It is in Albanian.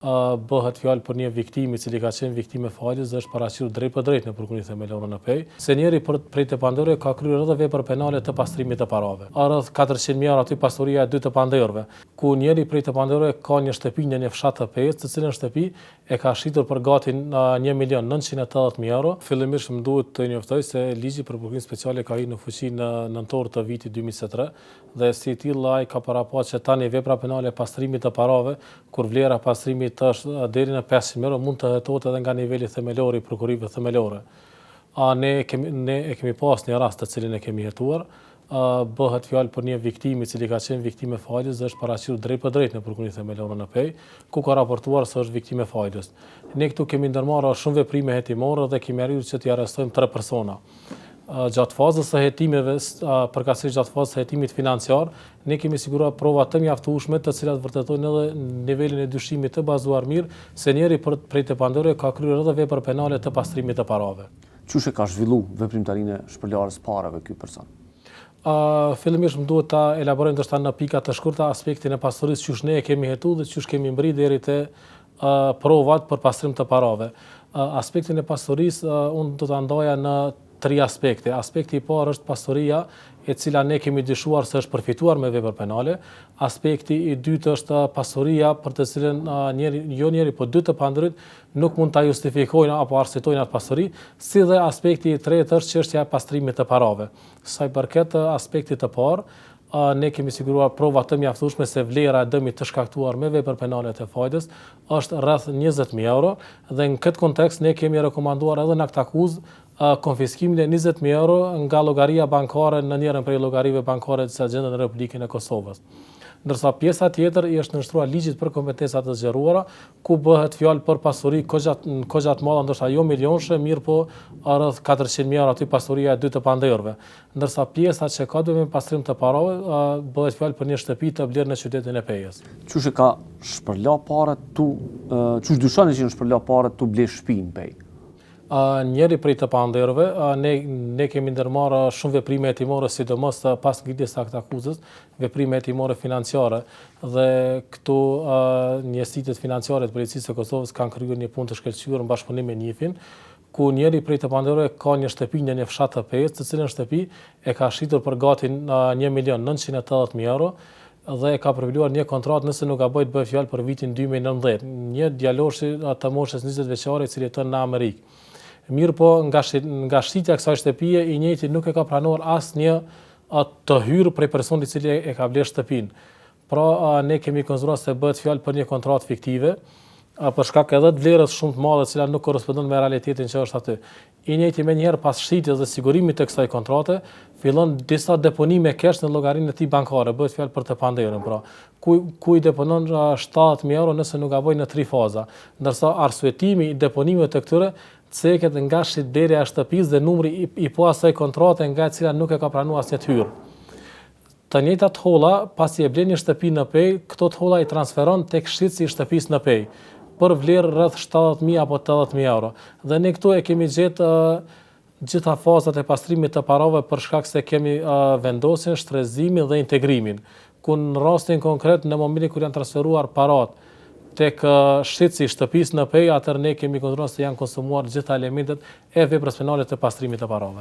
Bëhet fjalë për një viktim i cili ka qenë viktim e faljes dhe është paraqitur drejt për drejt në prokurorin themelor në Pej. Se njeri prej tepandorëve ka kryer edhe vepra penale të pastrimit të parave. Rreth 400.000 euro aty pastoria e dy të pandorëve, ku njeri prej tepandorëve ka një shtëpi në një fshat të Pejës, të cilën shtëpi e ka shitur për gati 1.980.000 euro. Fillimisht më duhet të njoftoj se ligji për prokurimin speciale ka hyrë në fuqi në nëntor të vitit 2023 dhe si tillë ai ka paraqitur që tani vepra penale pastrimit të parave, kur vlera pastrimit është deri në 500.000 euro, mund të hetohet edhe nga niveli themelor i prokurive themelore. Ne e kemi pas një rast të cilin e kemi hetuar. Bëhet fjalë për një viktim i cili ka qenë viktim e faljes dhe është paraqitur drejt për drejt në prokurorin themelor në Pej, ku ka raportuar se është viktim e faljes. Ne këtu kemi ndërmarrë shumë veprime hetimore dhe kemi arritur që t'i arrestojmë 3 persona. Gjatë fazës së hetimeve, përkatësisht gjatë fazës së hetimit financiar, ne kemi siguruar prova të mjaftueshme të cilat vërtetojnë edhe nivelin e dyshimit të bazuar mirë se njeri prej tepandorëve ka kryer edhe vepra penale të pastrimit të parave. Çush e ka zhvilluar veprimtarinë e shpërlarjes parave ky person? Fillimisht më duhet ta elaborojmë ndoshta në pika të shkurta aspektin e pastorisë çush ne e kemi hetuar dhe çush kemi mbri deri te provat për pastrim të parave. Aspektin e pastorisë unë do ta ndaja në 3 aspekte. Aspekti i parë është pastoria e cila ne kemi dyshuar se është përfituar me vepra penale. Aspekti i dytë është pastoria për të cilën njeri, po dy të pandrit nuk mund ta justifikojnë apo arsyetojnë atë pastori, si dhe aspekti i tretë është çështja e pastrimit të parave. Sa i përket aspektit të parë, ne kemi siguruar prova të mjaftueshme se vlera e dëmit të shkaktuar me vepra penale të faljes është rreth 20.000 euro dhe në këtë kontekst ne kemi rekomanduar edhe në akt akuzë konfiskimin e 20.000 euro nga llogaria bankare në njërin prej llogarive bankare të gjendet në Republikën e Kosovës. Ndërsa pjesa tjetër i është nënshtruar ligjit për kompetenca të zgjeruara, ku bëhet fjalë për pasuri kogja të madhe, ndoshta jo milionshë, mirë po rreth 400.000 euro aty pastoria e dy të pandorëve. Ndërsa pjesa që ka të bëjë me pastrim të parave, bëhet fjalë për një shtëpi të blerë në qytetin e Pejës. Çush e ka shpërla parë tu, çush dyshon se shpërla parë tu ble shtëpi në Pejë? Njeri prej të pandorëve, ne kemi ndërmarrë shumë veprime hetimore, sidomos pas ngritjes së akt akuzës, veprime hetimore financiare dhe këtu njësitë financiare të Policisë së Kosovës kanë kryer një punë të shkëlqyer në bashkëpunim me NIF-in, ku njeri prej të pandorëve ka një shtëpi në një fshat të Pejës, të cilën shtëpi e ka shitur për gati 1.980.000 euro dhe e ka përvilluar një kontratë nëse nuk gaboj të bëj fjalë për vitin 2019. Një djaloshi të moshës 20 vjeçare i cili jeton në Amerikë. Mirë po, nga shitja kësaj shtëpie, i njëjti nuk e ka pranuar asnjë të hyrë prej personit i cili e ka bler shtëpinë. Pra, ne kemi konsideruar se bëhet fjalë për një kontratë fiktive, për shkak edhe të vlerës shumë të madhe, e cila nuk korrespondon me realitetin që është aty. I njëjti menjëherë pas shitjes dhe sigurimit të kësaj kontrate, fillon disa deponime kesh në llogarinë e tij bankare, bëhet fjalë për të pandorën, pra. Ku i deponon 70.000 euro nëse nuk gaboj në 3 faza, ndërsa arsyetimi i deponimeve të këtyre ceket nga shitderja e shtëpisë dhe numri i po asaj kontrate nga e cila nuk e ka pranuar asnjë hyrë. Të njëjtat holla, pasi e blen një shtëpi në Pejë, këto holla i transferon tek shitësi i shtëpisë në Pejë për vlerë rreth 70.000 apo 80.000 euro. Dhe ne këtu e kemi gjetë gjitha fazat e pastrimit të parave për shkak se kemi vendosjen, shtrezimin dhe integrimin, ku në rastin konkret në momentin kur janë transferuar parat tek shitësi i shtëpisë në Pejë, atëherë ne kemi kontrolluar se janë konsumuar gjitha elementet e veprës penale të pastrimit të parave.